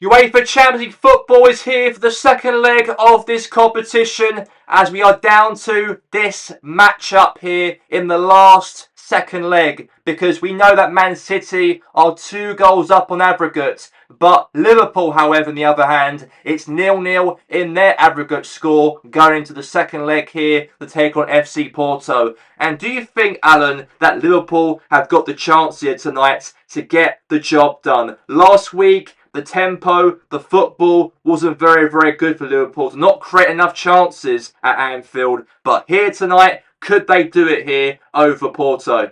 UEFA Champions League football is here for the second leg of this competition as we are down to this matchup here in the last second leg, because we know that Man City are 2 goals up on aggregate, but Liverpool, however, on the other hand, it's 0-0 in their aggregate score going into the second leg here to take on FC Porto. And do you think, Alan, that Liverpool have got the chance here tonight to get the job done? Last week, the tempo, the football wasn't very good for Liverpool to not create enough chances at Anfield. But here tonight, could they do it here over Porto?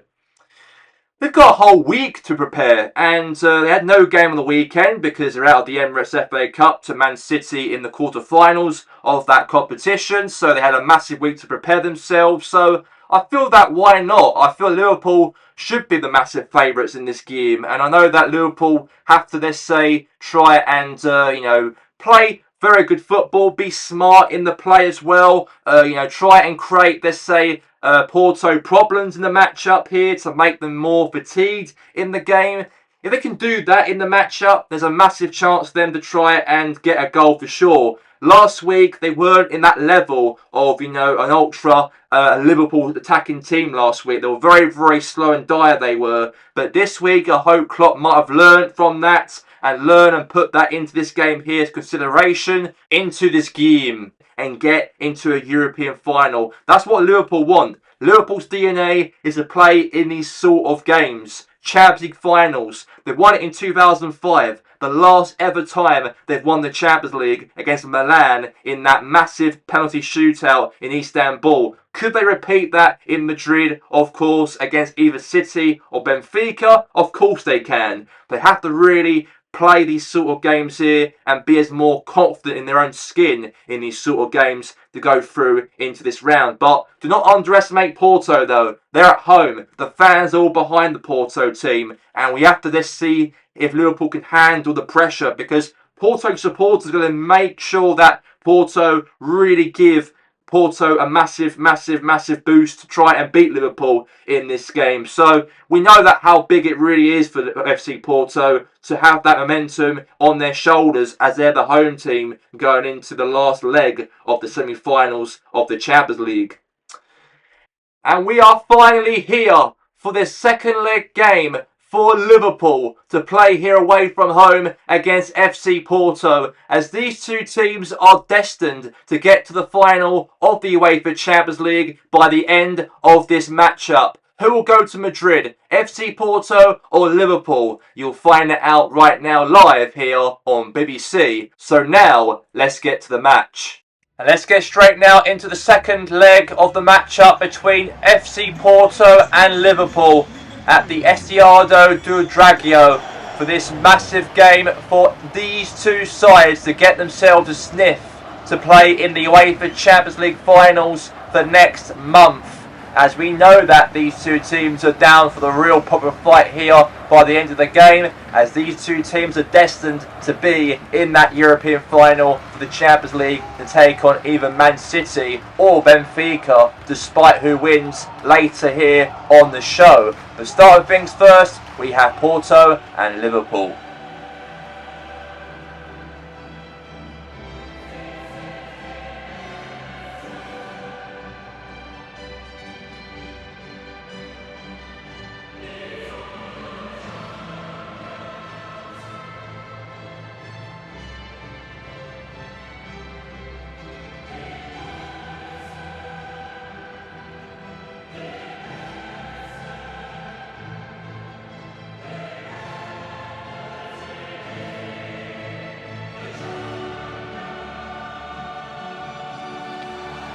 They've got a whole week to prepare, and they had no game on the weekend because they're out of the Emirates FA Cup to Man City in the quarterfinals of that competition. So they had a massive week to prepare themselves. So I feel that why not? I feel Liverpool should be the massive favourites in this game, and I know that Liverpool have to, let's say, try and play very good football, be smart in the play as well. Try and create, let's say, Porto problems in the matchup here to make them more fatigued in the game. If they can do that in the matchup, there's a massive chance for them to try and get a goal for sure. Last week, they weren't in that level of, an ultra Liverpool attacking team last week. They were very slow and dire, they were. But this week, I hope Klopp might have learned from that and learn and put that into this game here as consideration, into this game, and get into a European final. That's what Liverpool want. Liverpool's DNA is to play in these sort of games. Champions League finals. They won it in 2005. The last ever time they've won the Champions League against Milan in that massive penalty shootout in Istanbul. Could they repeat that in Madrid? Of course, against either City or Benfica? Of course they can. They have to really play these sort of games here and be as more confident in their own skin in these sort of games to go through into this round. But do not underestimate Porto though. They're at home. The fans are all behind the Porto team, and we have to just see if Liverpool can handle the pressure, because Porto supporters are going to make sure that Porto really give Porto a massive boost to try and beat Liverpool in this game. So we know that how big it really is for FC Porto to have that momentum on their shoulders as they're the home team going into the last leg of the semi-finals of the Champions League. And we are finally here for this second leg game for Liverpool to play here away from home against FC Porto, as these two teams are destined to get to the final of the UEFA Champions League by the end of this matchup. Who will go to Madrid, FC Porto or Liverpool? You'll find it out right now live here on BBC. So now, let's get to the match. And let's get straight now into the second leg of the matchup between FC Porto and Liverpool at the Estadio do Dragão for this massive game for these two sides to get themselves a sniff to play in the UEFA Champions League finals for next month, as we know that these two teams are down for the real proper fight here by the end of the game, as these two teams are destined to be in that European final for the Champions League to take on either Man City or Benfica, despite who wins later here on the show. But starting things first, we have Porto and Liverpool.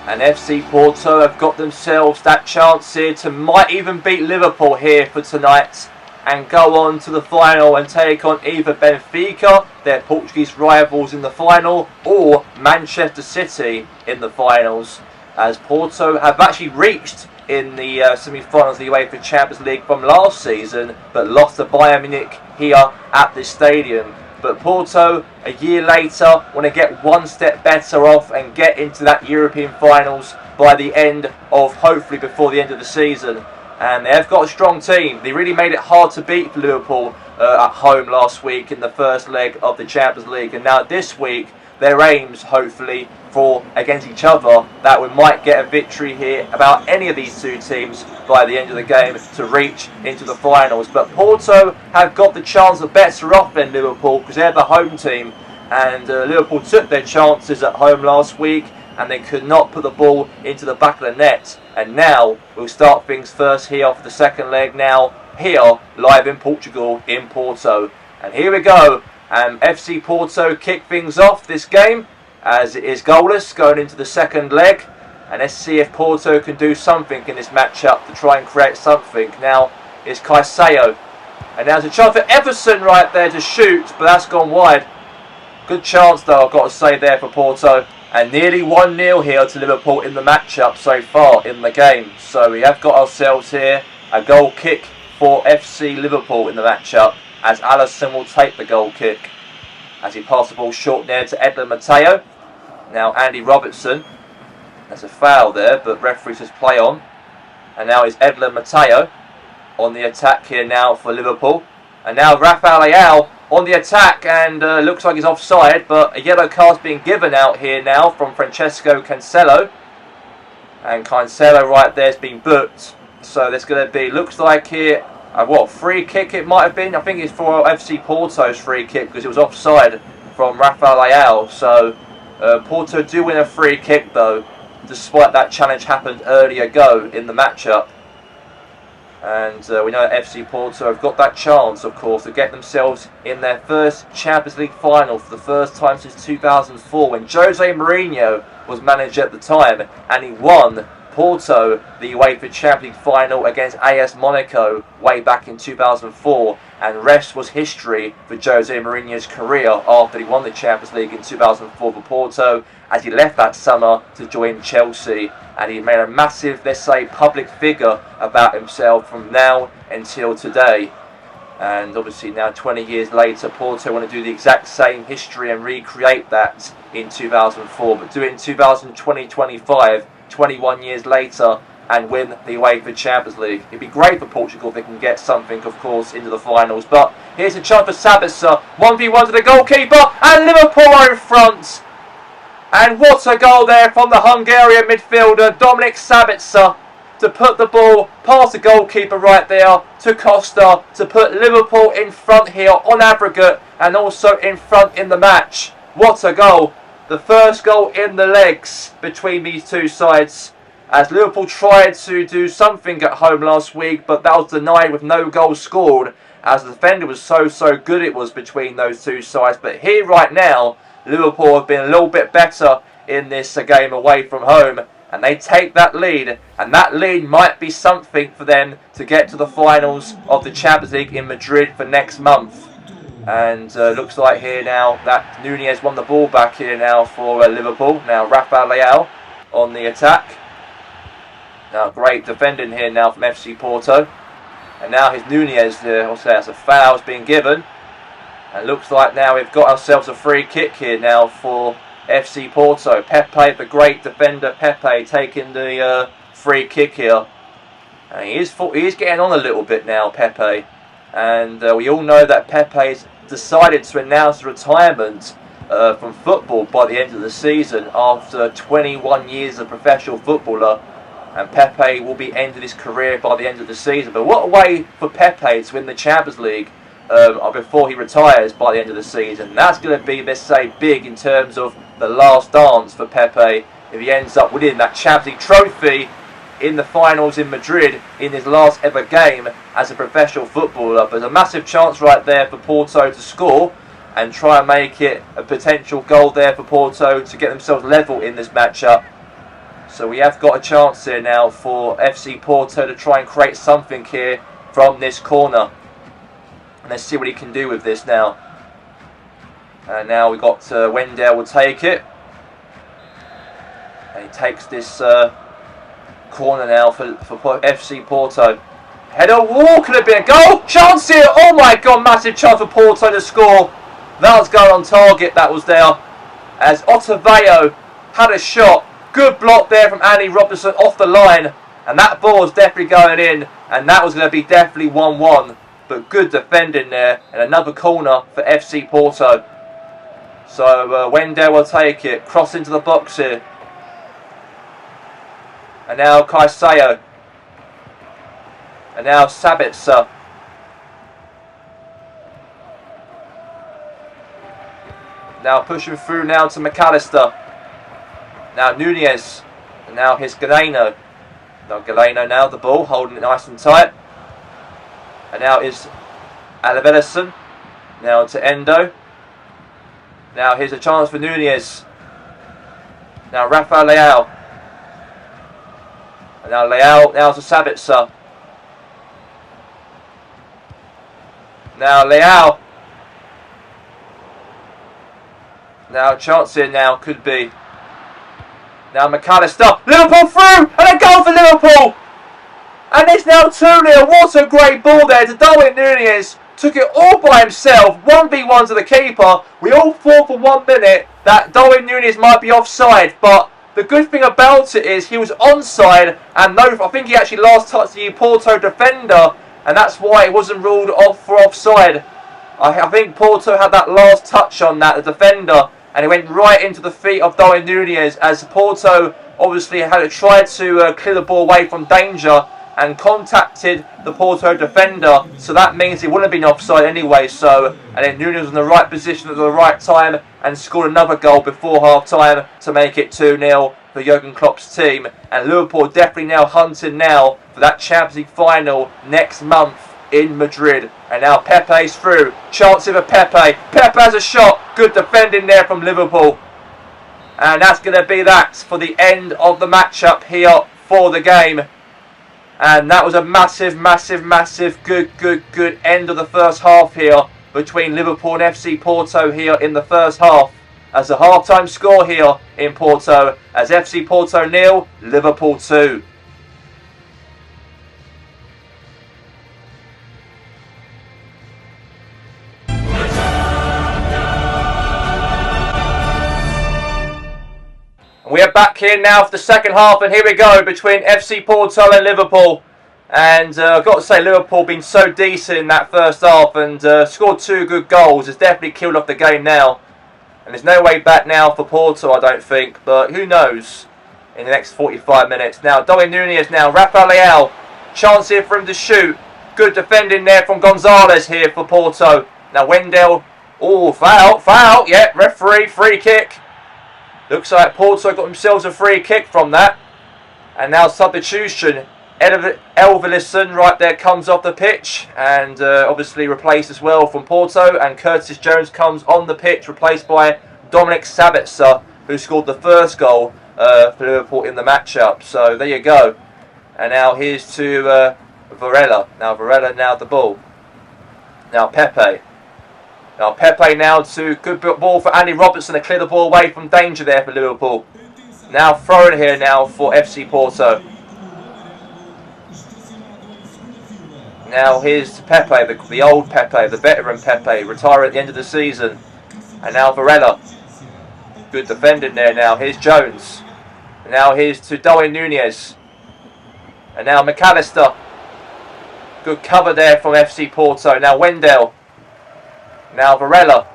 And FC Porto have got themselves that chance here to might even beat Liverpool here for tonight and go on to the final and take on either Benfica, their Portuguese rivals in the final, or Manchester City in the finals, as Porto have actually reached in the semi-finals of the UEFA Champions League from last season, but lost to Bayern Munich here at this stadium. But Porto, a year later, want to get one step better off and get into that European finals by the end of, hopefully before the end of the season. And they've got a strong team. They really made it hard to beat for Liverpool at home last week in the first leg of the Champions League, and now this week their aims, hopefully, for against each other, that we might get a victory here about any of these two teams by the end of the game to reach into the finals. But Porto have got the chance of better off than Liverpool because they're the home team, and Liverpool took their chances at home last week and they could not put the ball into the back of the net. And now we'll start things first here for the second leg now, here live in Portugal, in Porto. And here we go. FC Porto kick things off this game as it is goalless going into the second leg. And let's see if Porto can do something in this matchup to try and create something. Now it's Caicedo. And there's a chance for Everson right there to shoot, but that's gone wide. Good chance though, I've got to say there for Porto. And nearly 1-0 here to Liverpool in the matchup so far in the game. So we have got ourselves here a goal kick for FC Liverpool in the matchup, as Alisson will take the goal kick as he passes the ball short there to Edler Mateo. Now Andy Robertson, there's a foul there, but referee says play on. And now it's Edler Mateo on the attack here now for Liverpool. And now Rafael Leao on the attack, and looks like he's offside, but a yellow card's being given out here now from Francesco Cancelo. And Cancelo right there's been booked. So there's going to be, looks like here, free kick it might have been. I think it's for FC Porto's free kick because it was offside from Rafael Leao. So Porto do win a free kick though, despite that challenge happened earlier in the matchup. And we know that FC Porto have got that chance, of course, to get themselves in their first Champions League final for the first time since 2004, when Jose Mourinho was manager at the time, and he won Porto the UEFA Champions League final against AS Monaco way back in 2004, and rest was history for Jose Mourinho's career after he won the Champions League in 2004 for Porto, as he left that summer to join Chelsea, and he made a massive, let's say, public figure about himself from now until today. And obviously now 20 years later, Porto want to do the exact same history and recreate that in 2004, but do it in 2020-25, 21 years later, and win the UEFA Champions League. It'd be great for Portugal if they can get something, of course, into the finals. But here's a chance for Sabitzer, 1v1 to the goalkeeper, and Liverpool are in front. And what a goal there from the Hungarian midfielder Dominik Sabitzer to put the ball past the goalkeeper right there to Costa to put Liverpool in front here on aggregate and also in front in the match. What a goal. The first goal in the legs between these two sides, as Liverpool tried to do something at home last week, but that was denied with no goals scored, as the defender was so good it was between those two sides. But here right now, Liverpool have been a little bit better in this game away from home, and they take that lead, and that lead might be something for them to get to the finals of the Champions League in Madrid for next month. And looks like here now that Nunez won the ball back here now for Liverpool. Now Rafael Leao on the attack. Now great defending here now from FC Porto. And now his Nunez there, also that's a foul has been given. And looks like now we've got ourselves a free kick here now for FC Porto. Pepe, the great defender Pepe, taking the free kick here. And he is getting on a little bit now, Pepe. And we all know that Pepe's decided to announce retirement from football by the end of the season after 21 years as a professional footballer. And Pepe will be ending his career by the end of the season. But what a way for Pepe to win the Champions League before he retires by the end of the season. That's going to be, let's say, big in terms of the last dance for Pepe if he ends up winning that Champions League trophy in the finals in Madrid in his last ever game as a professional footballer. But there's a massive chance right there for Porto to score and try and make it a potential goal there for Porto to get themselves level in this matchup. So we have got a chance here now for FC Porto to try and create something here from this corner. And let's see what he can do with this now. And now we've got Wendell will take it. And he takes this corner now for FC Porto. Header, could it be a goal? Chance here, oh my god, massive chance for Porto to score. That was going on target, that was there. As Otavio had a shot. Good block there from Andy Robertson off the line. And that ball was definitely going in. And that was going to be definitely 1-1. but good defending there, and another corner for FC Porto. So Wendell will take it, cross into the box here. And now Caicedo. And now Sabitzer. Now pushing through now to McAllister. Now Nunez. And now here's Galeno. Now Galeno now the ball, holding it nice and tight. And now is Alvarezson. Now to Endo. Now here's a chance for Nunez. Now Rafael Leao. And now Leao now to Sabitzer. Now Leao. Now chance here now could be. Now McAllister. Liverpool through! And a goal for Liverpool! And it's now 2-0. What a great ball there to Darwin Nunez. Took it all by himself. 1v1 to the keeper. We all thought for 1 minute that Darwin Nunez might be offside. But the good thing about it is he was onside. And no, I think he actually last touched the Porto defender. And that's why it wasn't ruled off for offside. I think Porto had that last touch on that, the defender. And it went right into the feet of Darwin Nunez as Porto obviously had tried to clear the ball away from danger and contacted the Porto defender. So that means he wouldn't have been offside anyway. So, and then Nunez was in the right position at the right time and scored another goal before half time to make it 2-0 for Jurgen Klopp's team. And Liverpool definitely now hunting now for that Champions League final next month in Madrid. And now Pepe's through. Chance for Pepe. Pepe has a shot. Good defending there from Liverpool. And that's going to be that for the end of the matchup here for the game. And that was a massive, massive, massive good end of the first half here between Liverpool and FC Porto here in the first half. As a half-time score here in Porto as FC Porto 0, Liverpool 2. We are back here now for the second half, and here we go between FC Porto and Liverpool. And I've got to say, Liverpool been so decent in that first half and scored 2 good goals. It's definitely killed off the game now. And there's no way back now for Porto, I don't think. But who knows in the next 45 minutes. Now, Darwin Nunez now. Rafael Leao. Chance here for him to shoot. Good defending there from Gonzalez here for Porto. Now, Wendell. Oh, foul. Yeah, referee, free kick. Looks like Porto got themselves a free kick from that. And now substitution. Elverlisson right there comes off the pitch. And obviously replaced as well from Porto. And Curtis Jones comes on the pitch. Replaced by Dominic Sabitzer, who scored the first goal for Liverpool in the matchup. So there you go. And now here's to Varela. Now Varela now the ball. Now Pepe. Now Pepe now to good ball for Andy Robertson to clear the ball away from danger there for Liverpool. Now throwing here now for FC Porto. Now here's Pepe, the old Pepe, the veteran Pepe, retire at the end of the season. And now Varela. Good defending there now. Here's Jones. And now here's to Darwin Nunez. And now McAllister. Good cover there from FC Porto. Now Wendell. Now Varela.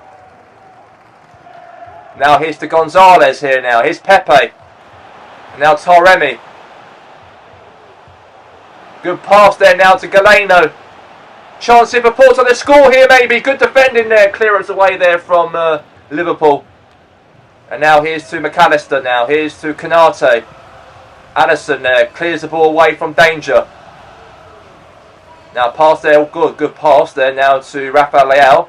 Now here's to Gonzalez here now. Here's Pepe. And now Taremi. Good pass there now to Galeno. Chance here for Porto to score here maybe. Good defending there. Clearance away there from Liverpool. And now here's to McAllister now. Here's to Canate. Addison there. Clears the ball away from danger. Now pass there. Good pass there now to Rafael Leao.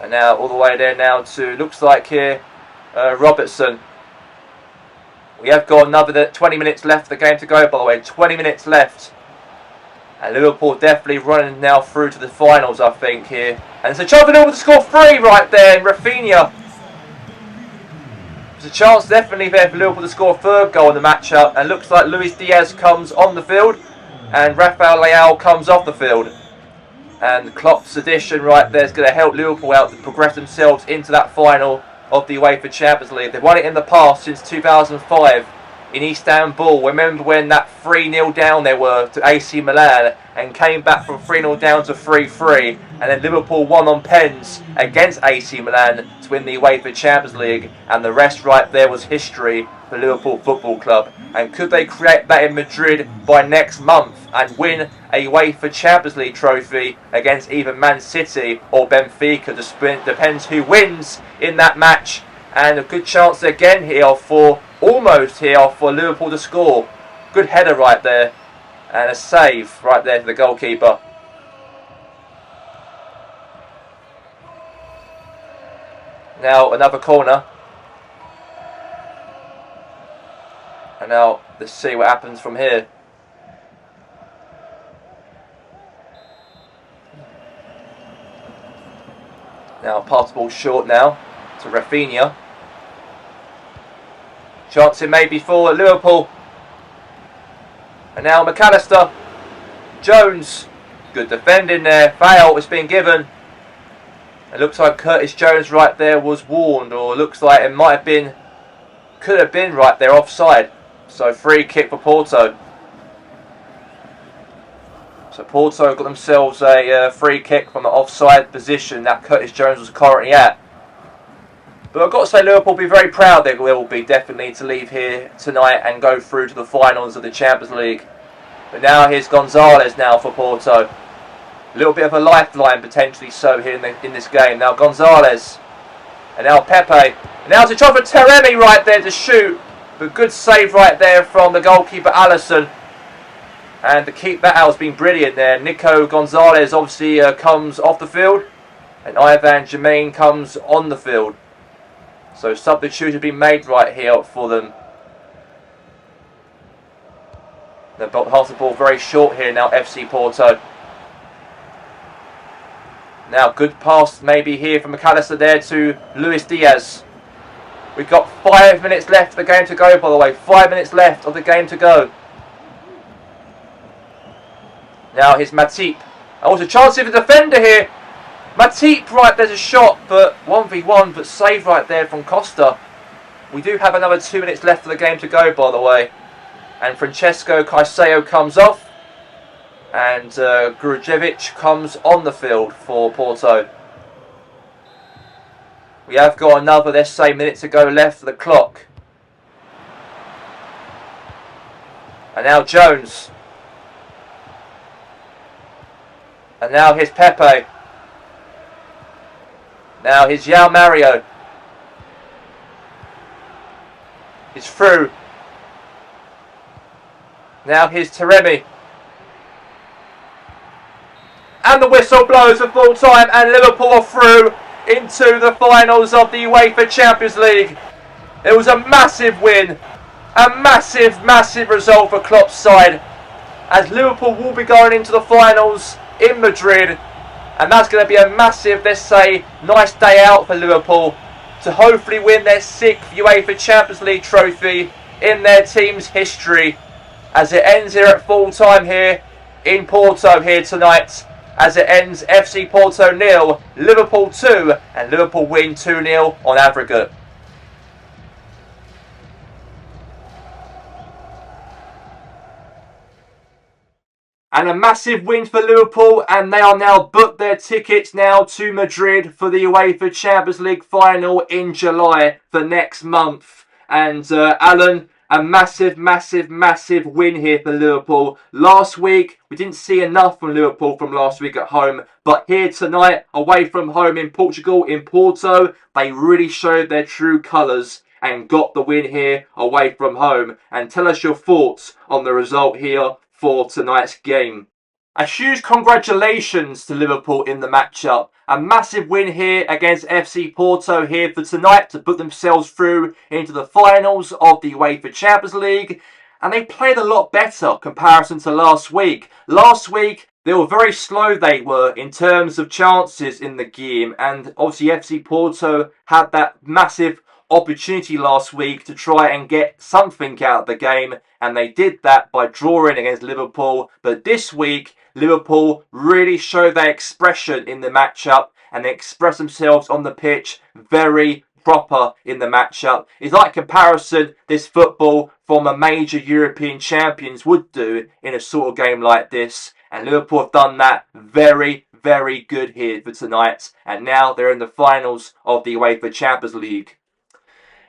And now all the way there now to, looks like here, Robertson. We have got another 20 minutes left of the game to go, by the way. 20 minutes left. And Liverpool definitely running now through to the finals, I think, here. And it's a chance for Liverpool to score 3 right there in Rafinha. There's a chance definitely there for Liverpool to score a 3rd goal in the matchup. And looks like Luis Diaz comes on the field. And Rafael Leao comes off the field. And Klopp's addition right there is going to help Liverpool out to progress themselves into that final of the UEFA Champions League. They've won it in the past since 2005. in Istanbul. Remember when that 3-0 down they were to AC Milan and came back from 3-0 down to 3-3, and then Liverpool won on pens against AC Milan to win the UEFA Champions League, and the rest right there was history for Liverpool Football Club. And could they create that in Madrid by next month and win a UEFA Champions League trophy against either Man City or Benfica? Depends who wins in that match, and a good chance again here for Liverpool to score. Good header right there, and a save right there for the goalkeeper. Now another corner. And now let's see what happens from here. Now pass the ball short now to Rafinha. Chance it may be for Liverpool. And now McAllister. Jones. Good defending there. Foul has been given. It looks like Curtis Jones right there was warned, or looks like it might have been, could have been right there offside. So free kick for Porto. So Porto got themselves a free kick from the offside position that Curtis Jones was currently at. But I've got to say Liverpool will be very proud. They will be definitely to leave here tonight and go through to the finals of the Champions League. But now here's Gonzalez now for Porto. A little bit of a lifeline potentially so here in this game. Now Gonzalez. And now Pepe. And now it's a try for Taremi right there to shoot. But good save right there from the goalkeeper Alisson. And to keep that out has been brilliant there. Nico Gonzalez obviously comes off the field. And Ivan Germain comes on the field. So substitutes have been made right here for them. They've got half the ball very short here now, FC Porto. Now good pass maybe here from McAllister there to Luis Diaz. We've got 5 minutes left of the game to go, by the way. 5 minutes left of the game to go. Now here's Matip. Oh, there's a chance of a defender here. Matip, right, there's a shot, but 1v1, but save right there from Costa. We do have another 2 minutes left of the game to go, by the way. And Francesco Caicedo comes off. And Grujevic comes on the field for Porto. We have got another, let's say, minute to go left for the clock. And now Jones. And now here's Pepe. Now here's João Mario. He's through. Now here's Taremi. And the whistle blows for full time, and Liverpool are through into the finals of the UEFA Champions League. It was a massive win. A massive, massive result for Klopp's side, as Liverpool will be going into the finals in Madrid. And that's going to be a massive, let's say, nice day out for Liverpool to hopefully win their 6th UEFA Champions League trophy in their team's history, as it ends here at full time here in Porto here tonight, as it ends FC Porto 0, Liverpool 2, and Liverpool win 2-0 on aggregate. And a massive win for Liverpool, and they are now booked their tickets now to Madrid for the UEFA Champions League final in July for next month. And Alan, a massive, massive, massive win here for Liverpool. Last week, we didn't see enough from Liverpool from last week at home. But here tonight, away from home in Portugal, in Porto, they really showed their true colours and got the win here away from home. And tell us your thoughts on the result here for tonight's game. A huge congratulations to Liverpool in the matchup. A massive win here against FC Porto here for tonight to put themselves through into the finals of the UEFA Champions League. And they played a lot better comparison to last week. Last week, they were very slow, they were, in terms of chances in the game. And obviously FC Porto had that massive opportunity last week to try and get something out of the game, and they did that by drawing against Liverpool. But this week, Liverpool really showed their expression in the matchup, and they expressed themselves on the pitch very, proper in the matchup. It's like comparison this football from a major European champions would do in a sort of game like this. And Liverpool have done that very, very good here for tonight. And now they're in the finals of the UEFA Champions League.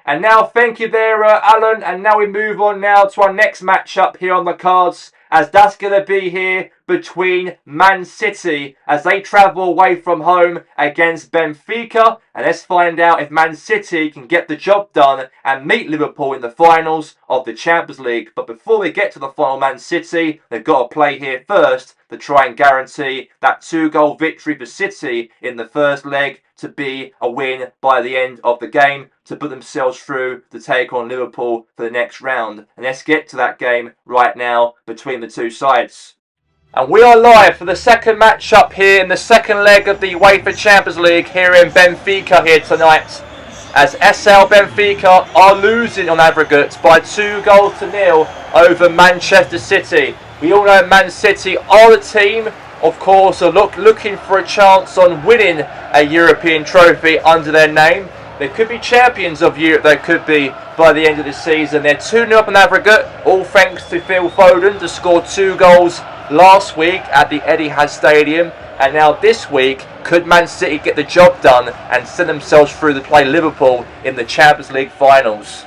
And now, thank you there, Alan. And now we move on now to our next matchup here on the cards, as that's going to be here between Man City as they travel away from home against Benfica. And let's find out if Man City can get the job done and meet Liverpool in the finals of the Champions League. But before they get to the final, Man City, they've got to play here first to try and guarantee that 2-goal victory for City in the first leg to be a win by the end of the game to put themselves through to take on Liverpool for the next round. And let's get to that game right now between the two sides. And we are live for the second matchup here in the second leg of the UEFA Champions League here in Benfica here tonight, as SL Benfica are losing on aggregate by 2-0 over Manchester City. We all know Man City are the team, of course, are looking for a chance on winning a European trophy under their name. They could be champions of Europe, they could be by the end of the season. They're 2-0 up on aggregate, all thanks to Phil Foden to score 2 goals last week at the Etihad Stadium. And now this week, could Man City get the job done and send themselves through to play Liverpool in the Champions League finals?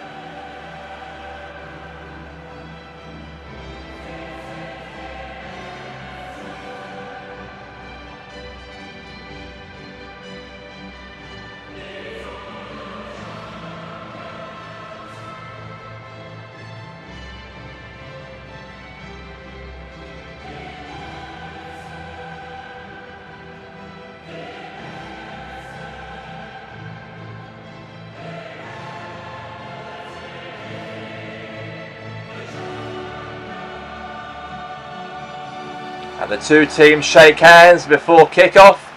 And the two teams shake hands before kick-off,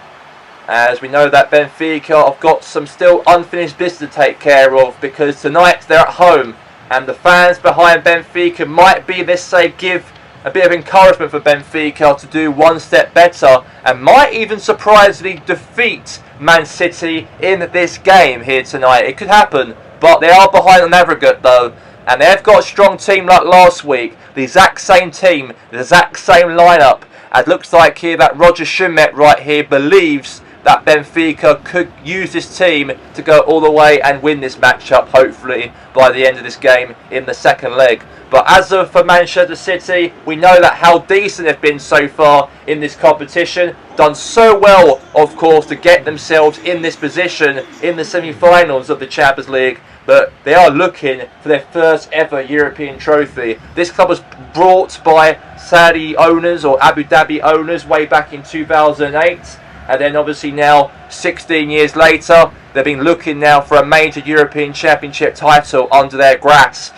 as we know that Benfica have got some still unfinished business to take care of, because tonight they're at home and the fans behind Benfica might be, let's say, give a bit of encouragement for Benfica to do one step better and might even surprisingly defeat Man City in this game here tonight. It could happen, but they are behind on aggregate though, and they've got a strong team like last week, the exact same team, the exact same lineup. It looks like here that Roger Schmidt right here believes that Benfica could use this team to go all the way and win this matchup, hopefully, by the end of this game in the second leg. But as for Manchester City, we know that how decent they've been so far in this competition. Done so well, of course, to get themselves in this position in the semi-finals of the Champions League. But they are looking for their first ever European trophy. This club was brought by Saudi owners or Abu Dhabi owners way back in 2008. And then obviously now, 16 years later, they've been looking now for a major European Championship title under their grasp.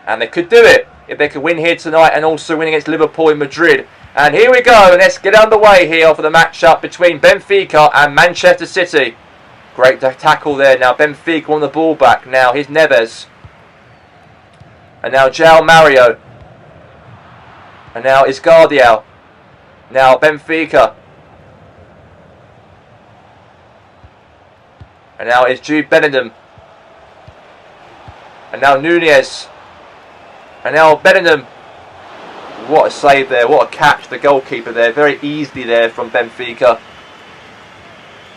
And they could do it if they could win here tonight and also win against Liverpool in Madrid. And here we go, and let's get underway here for the matchup between Benfica and Manchester City. Great tackle there. Now Benfica on the ball back. Now here's Neves. And now João Mario. And now it's Guardiol. Now Benfica. And now it's Jude Bellingham. And now Nunez. And now Bellingham. What a save there. What a catch. The goalkeeper there. Very easily there from Benfica.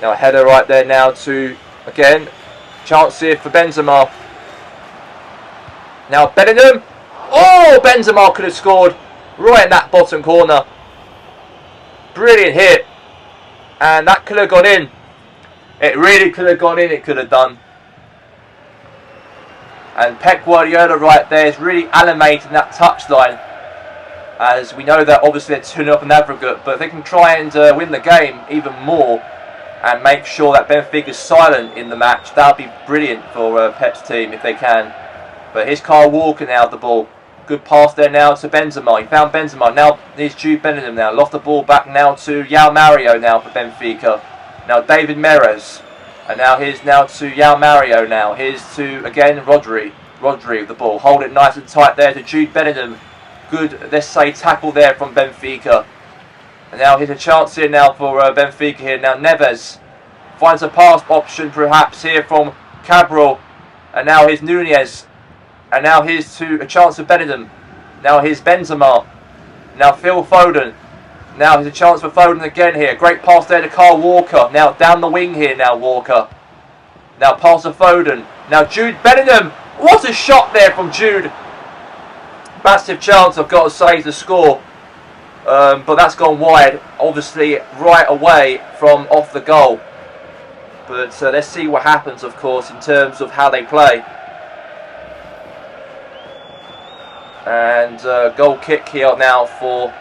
Now a header right there now to, again, chance here for Benzema. Now Bellingham. Oh, Benzema could have scored right in that bottom corner. Brilliant hit. And that could have gone in. It really could have gone in, it could have done. And Pep Guardiola right there is really animating that touchline. As we know that obviously they're 2-0 up in aggregate, but if they can try and win the game even more and make sure that Benfica is silent in the match, that would be brilliant for Pep's team if they can. But here's Kyle Walker now with the ball. Good pass there now to Benzema. He found Benzema. Now here's Jude Bellingham now. Lost the ball back now to João Mario now for Benfica. Now David Mahrez. And now here's now to João Mario now. Here's to, again, Rodri. Rodri with the ball. Hold it nice and tight there to Jude Bellingham. Good, let's say, tackle there from Benfica. And now here's a chance here now for Benfica here. Now Neves finds a pass option perhaps here from Cabral. And now here's Nunez. And now here's to a chance of Benedum. Now here's Benzema. Now Phil Foden. Now here's a chance for Foden again here. Great pass there to Kyle Walker. Now down the wing here now Walker. Now pass to Foden. Now Jude Bellingham. What a shot there from Jude. Massive chance, I've got to say, to score. But that's gone wide. Obviously right away from off the goal. But let's see what happens, of course, in terms of how they play. And goal kick here now for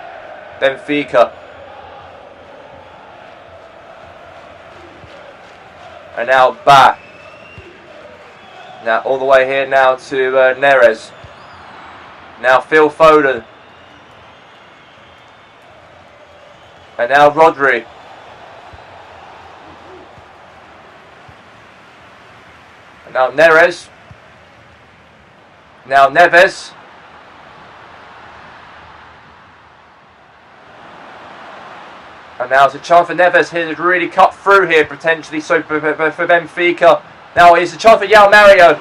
Benfica. And now back. Now all the way here now to Neres. Now Phil Foden. And now Rodri. And now Neres. Now Neves. And now it's a chance for Neves here to really cut through here potentially. So for Benfica. Now it's a chance for João Mario.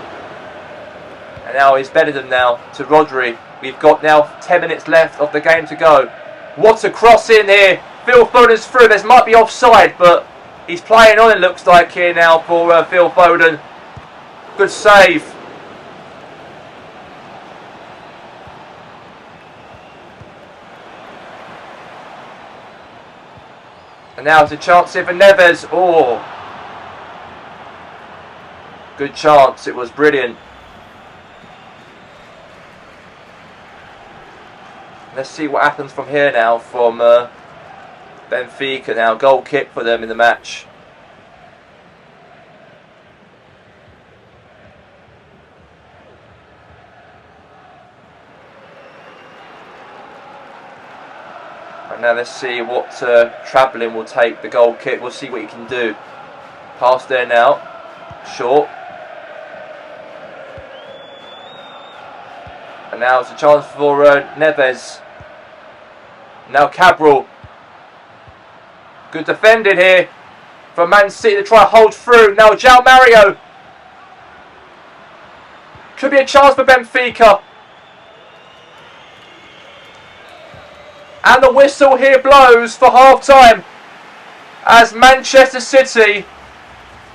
And now it's Benedum now to Rodri. We've got now 10 minutes left of the game to go. What a cross in here. Phil Foden's through. This might be offside, but he's playing on, it looks like, here now for Phil Foden. Good save. And now it's a chance here for Neves. Oh. Good chance. It was brilliant. Let's see what happens from here now from Benfica now. Goal kick for them in the match. And now let's see what Travelling will take the goal kick. We'll see what he can do. Pass there now. Short. And now it's a chance for Neves. Now Cabral. Good defended here from Man City to try to hold through. Now João Mario. Could be a chance for Benfica. And the whistle here blows for half time. As Manchester City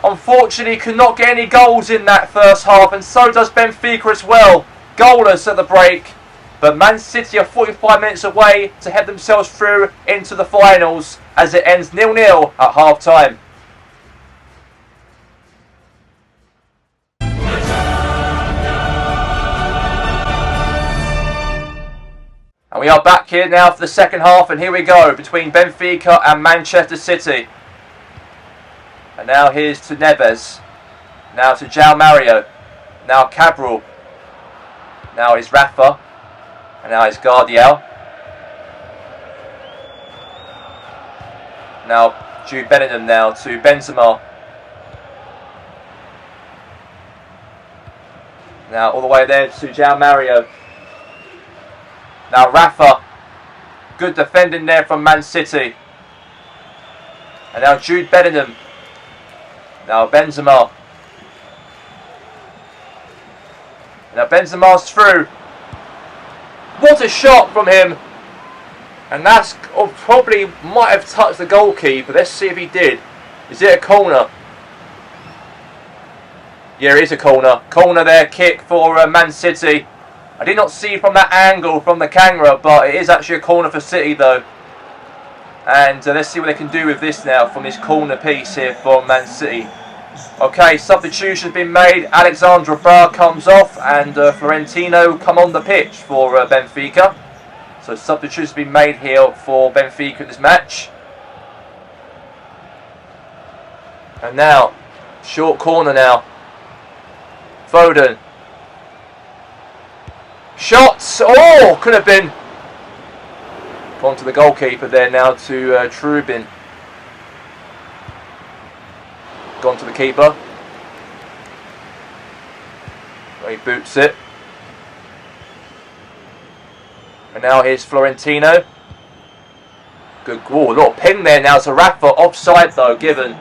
unfortunately could not get any goals in that first half. And so does Benfica as well. Goalless at the break, but Man City are 45 minutes away to head themselves through into the finals as it ends 0-0 at half time. And we are back here now for the second half, and here we go between Benfica and Manchester City. And now here's to Neves. Now to João Mario. Now Cabral. Now it's Rafa. And now it's Guardiol. Now Jude Bellingham now to Benzema. Now all the way there to João Mario. Now Rafa. Good defending there from Man City. And now Jude Bellingham. Now Benzema. Now Benzema's through. What a shot from him. And that's probably might have touched the goalkeeper. Let's see if he did. Is it a corner? Yeah, it is a corner. Corner there, kick for Man City. I did not see from that angle from the camera, but it is actually a corner for City though. And let's see what they can do with this now from this corner piece here for Man City. Okay, substitution's been made. Alexandre Barr comes off and Florentino come on the pitch for Benfica. So substitution's been made here for Benfica in this match. And now, short corner now. Foden. Shots! Oh, could have been. Gone to the goalkeeper there now to Trubin. Gone to the keeper. He boots it. And now here's Florentino. Good. Oh, a little ping there now to Rafa. Offside though, given.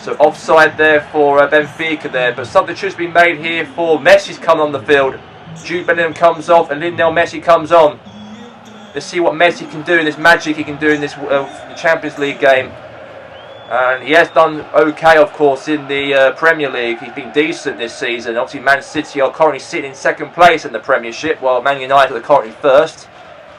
So offside there for Benfica there, but substitutes been made here for Messi's coming on the field. Jude Bellingham comes off and Lionel Messi comes on. Let's see what Messi can do, this magic he can do in this Champions League game. And he has done okay, of course, in the Premier League. He's been decent this season. Obviously, Man City are currently sitting in second place in the Premiership, while Man United are currently first.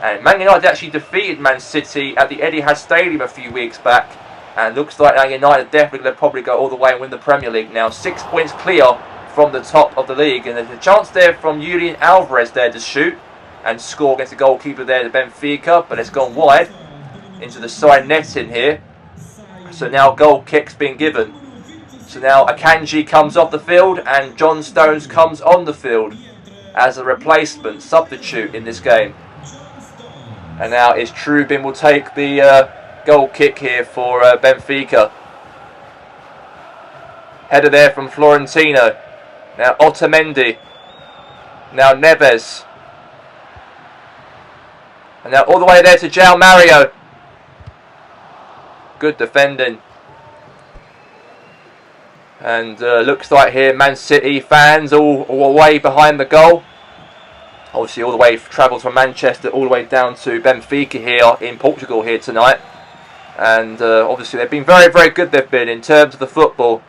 And Man United actually defeated Man City at the Etihad Stadium a few weeks back. And looks like now United definitely going to probably go all the way and win the Premier League now. 6 points clear from the top of the league. And there's a chance there from Julian Alvarez there to shoot and score against the goalkeeper there, the Benfica. But it's gone wide into the side netting here. So now goal kick's been given. So now Akanji comes off the field and John Stones comes on the field as a replacement, substitute in this game. And now it's Trubin will take the goal kick here for Benfica. Header there from Florentino. Now Otamendi. Now Neves. And now all the way there to João Mario. Good defending. And looks like here Man City fans all away behind the goal. Obviously all the way travelled from Manchester all the way down to Benfica here in Portugal here tonight. And obviously they've been very, very good they've been in terms of the football.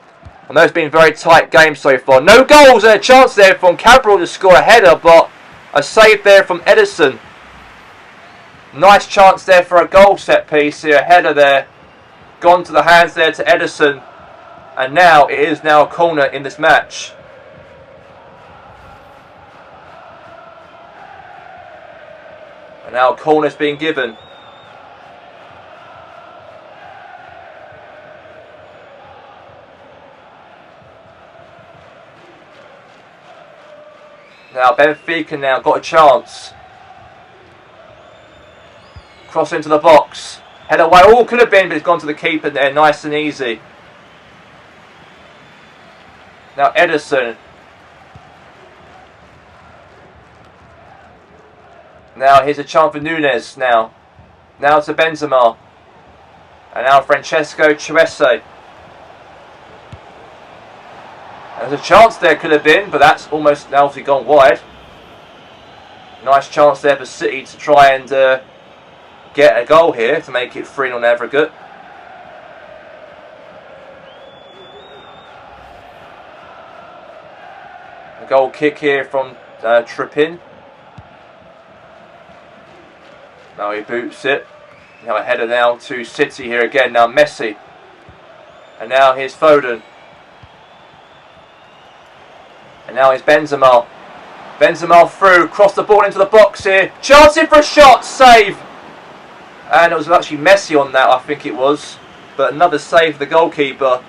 I know it's been a very tight game so far. No goals and a chance there from Cabral to score a header, but a save there from Edison. Nice chance there for a goal set piece here, a header there. Gone to the hands there to Edison. And now it is now a corner in this match. And now a corner's being given. Now Benfica now got a chance. Cross into the box. Head away. Oh, could have been, but it's gone to the keeper there. Nice and easy. Now Edison. Now here's a chance for Nunes now. Now to Benzema. And now Francesco Chiesa. There's a chance there could have been, but that's almost now obviously gone wide. Nice chance there for City to try and get a goal here to make it 3-0 on aggregate. A goal kick here from Trippin. Now he boots it. Now a header now to City here again. Now Messi. And now here's Foden. And now here's Benzema. Benzema through. Cross the ball into the box here. Chancing for a shot. Save. And it was actually Messi on that, I think it was. But another save for the goalkeeper.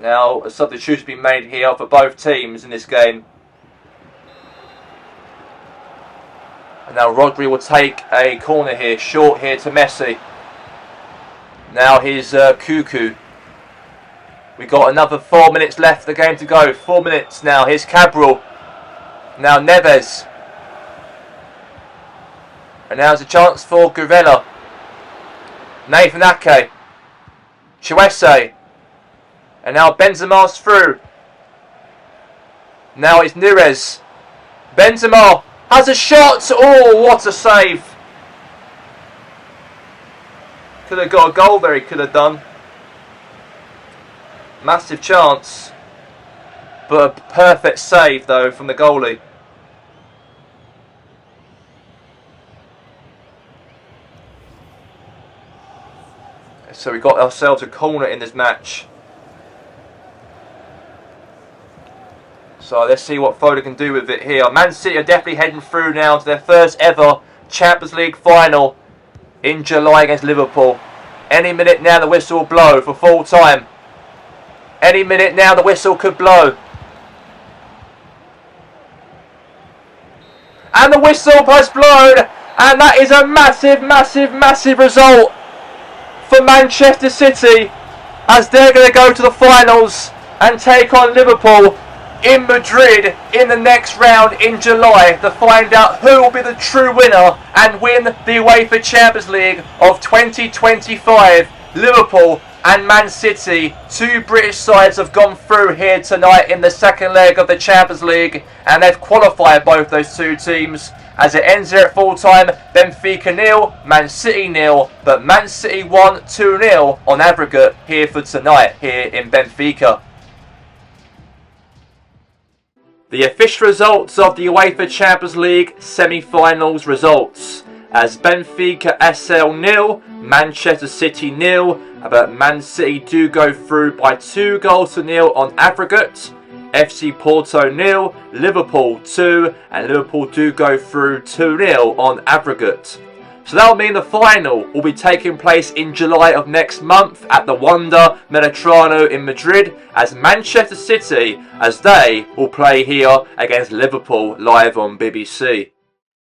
Now a substitute's been made here for both teams in this game. And now Rodri will take a corner here. Short here to Messi. Now here's Cuckoo. We got another 4 minutes left of the game to go. 4 minutes now. Here's Cabral. Now Neves. And now there's a chance for Gravella. Nathan Ake. Chiesa. And now Benzema's through. Now it's Nunes. Benzema has a shot. Oh, what a save. Could have got a goal there, he could have done. Massive chance. But a perfect save though from the goalie. So we got ourselves a corner in this match. So let's see what Foden can do with it here. Man City are definitely heading through now to their first ever Champions League final in July against Liverpool. Any minute now the whistle will blow for full time. Any minute now the whistle could blow. And the whistle has blown. And that is a massive, massive, massive result for Manchester City as they're going to go to the finals and take on Liverpool in Madrid in the next round in July to find out who will be the true winner and win the UEFA Champions League of 2025. Liverpool and Man City, two British sides, have gone through here tonight in the second leg of the Champions League, and they've qualified both those two teams. As it ends here at full time, Benfica 0, Man City 0, but Man City won 2-0 on aggregate here for tonight here in Benfica. The official results of the UEFA Champions League semi-finals results. As Benfica SL 0, Manchester City 0, but Man City do go through by 2-0 on aggregate. FC Porto 0, Liverpool 2, and Liverpool do go through 2-0 on aggregate. So that will mean the final will be taking place in July of next month at the Wanda Metropolitano in Madrid, as Manchester City, as they will play here against Liverpool live on BBC.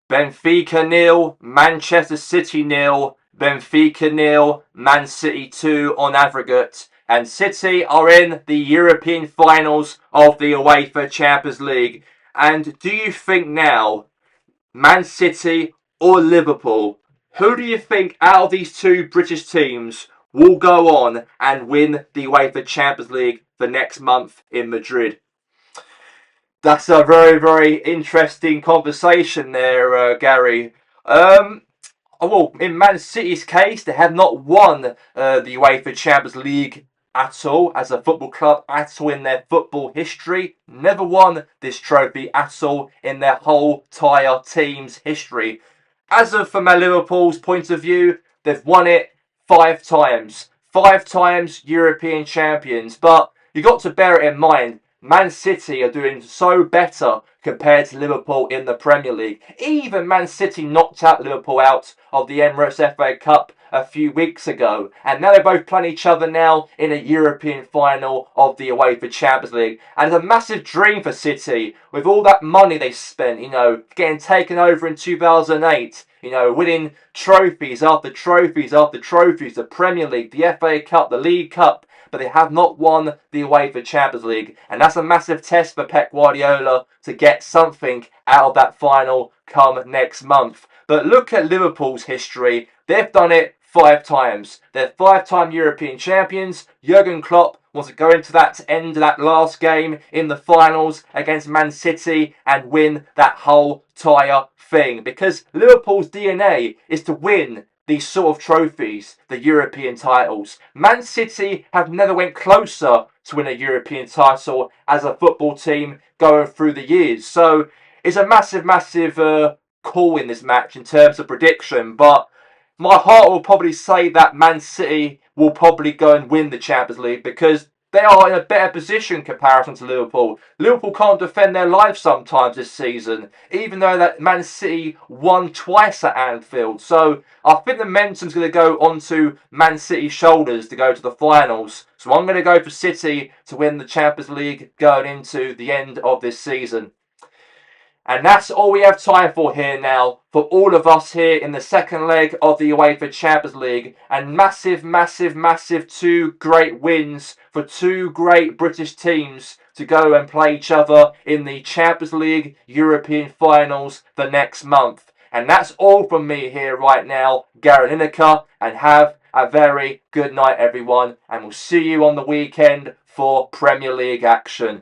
Benfica 0, Manchester City 0, Benfica 0, Man City 2 on aggregate. And City are in the European finals of the UEFA Champions League. And do you think now, Man City or Liverpool, who do you think out of these two British teams will go on and win the UEFA Champions League for next month in Madrid? That's a very, very interesting conversation there, Gary. Well, in Man City's case, they have not won the UEFA Champions League at all as a football club, at all in their football history. Never won this trophy at all in their whole entire team's history. As of from Liverpool's point of view, they've won it 5 times. 5 times European champions. But you got to bear it in mind, Man City are doing so better compared to Liverpool in the Premier League. Even Man City knocked out Liverpool out of the Emirates FA Cup a few weeks ago, and now they're both playing each other now in a European final of the UEFA Champions League. And it's a massive dream for City with all that money they spent, getting taken over in 2008, winning trophies after trophies after trophies, the Premier League, the FA Cup, the League Cup, but they have not won the UEFA Champions League. And that's a massive test for Pep Guardiola to get something out of that final come next month. But look at Liverpool's history. They've done it 5 times. They're 5-time European champions. Jurgen Klopp wants to go into that end of that last game in the finals against Man City and win that whole entire thing. Because Liverpool's DNA is to win these sort of trophies, the European titles. Man City have never went closer to win a European title as a football team going through the years. So it's a massive, massive call in this match in terms of prediction, but my heart will probably say that Man City will probably go and win the Champions League because they are in a better position in comparison to Liverpool. Liverpool can't defend their lives sometimes this season, even though that Man City won twice at Anfield. So I think the momentum's going to go onto Man City's shoulders to go to the finals. So I'm going to go for City to win the Champions League going into the end of this season. And that's all we have time for here now, for all of us here in the second leg of the UEFA Champions League. And massive, massive, massive 2 great wins for 2 great British teams to go and play each other in the Champions League European finals for next month. And that's all from me here right now, Gary Lineker, and have a very good night everyone. And we'll see you on the weekend for Premier League action.